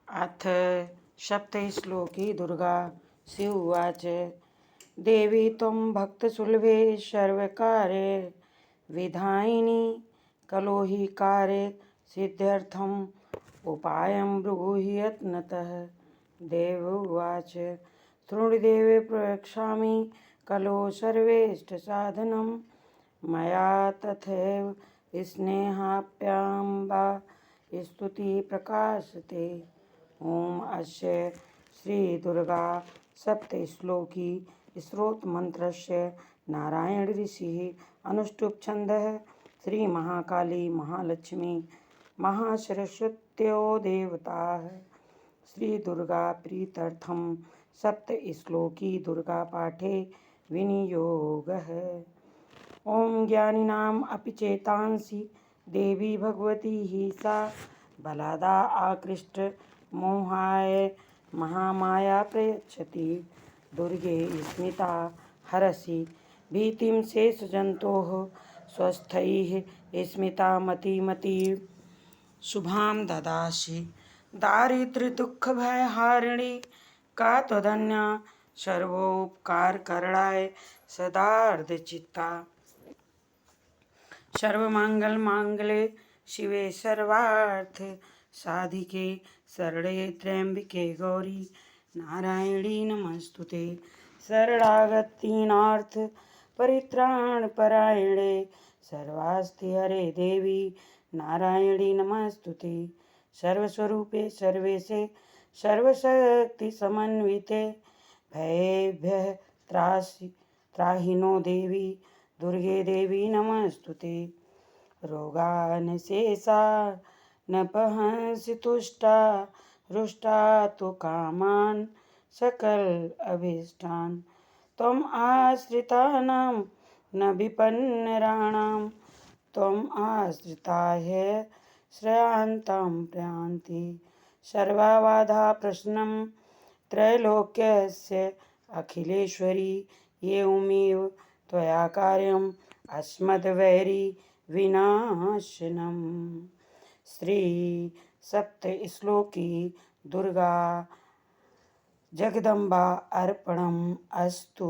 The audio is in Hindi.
अथ सप्तश्लोकी दुर्गा शिववाच। देवी त्वं भक्तसुलभे सर्वकार्यविधायिनी खलो हि कार्यसिद्ध्यर्थम् उपायं ब्रूहि यत्नतः। देवोवाच शृणुदेवे प्रवक्ष्यामि खलो सर्वेष्टसाधनं मया तथैव स्नेहाप्याम्बा स्तुतिः प्रकाशते। ओम अस्य श्री दुर्गा सप्तश्लोकी स्तोत्रमन्त्रस्य नारायण ऋषिः अनुष्टुप् छन्दः। श्री महाकाली महालक्ष्मी महासरस्वत्यो देवताः श्री दुर्गा प्रीत्यर्थं सप्तश्लोकी दुर्गा पाठे विनियोगः। ओम ज्ञानिनाम् अपि चेतांसि देवी भगवती हि सा बलादा आकृष्ट मोहाय महामाया प्रयच्छति। दुर्गे स्मिता हरसि भीतिं शेषजन्तोः स्वस्थैः स्मिता मतिमति शुभां ददासि। दारिद्र्यदुःखभयहारिणी का त्वदन्या सर्वोपकारकरणाय सदार्धचित्ता। सर्वमङ्गलमाङ्गल्ये शिवे सर्वार्थ साधिके शरणे त्र्यम्बिके गौरी नारायणी नमस्तुते। शरणागतानार्थ परित्राणपरायणे सर्वास्ति हरे देवी नारायणी नमस्तुते। सर्वस्वरूपे सर्वेशे सर्वशक्तिसमन्विते भयेभ्यः त्राहिनो देवी दुर्गे देवी नमस्तुते। रोगान् शेषा नपहंसि तुष्टा रुष्टा तु कामान् सकल अभीष्टान्। त्वम् आश्रितानां न विपन्नराणां त्वम् आश्रिताय श्रेयान्तां प्रयान्ति। सर्वबाधा प्रश्नं त्रैलोक्यस्य अखिलेश्वरी एवमेव त्वया कार्यम् अस्मद्वैरी विनाशनम्। श्री सप्तश्लोकी दुर्गा जगदम्बा अर्पणम् अस्तु।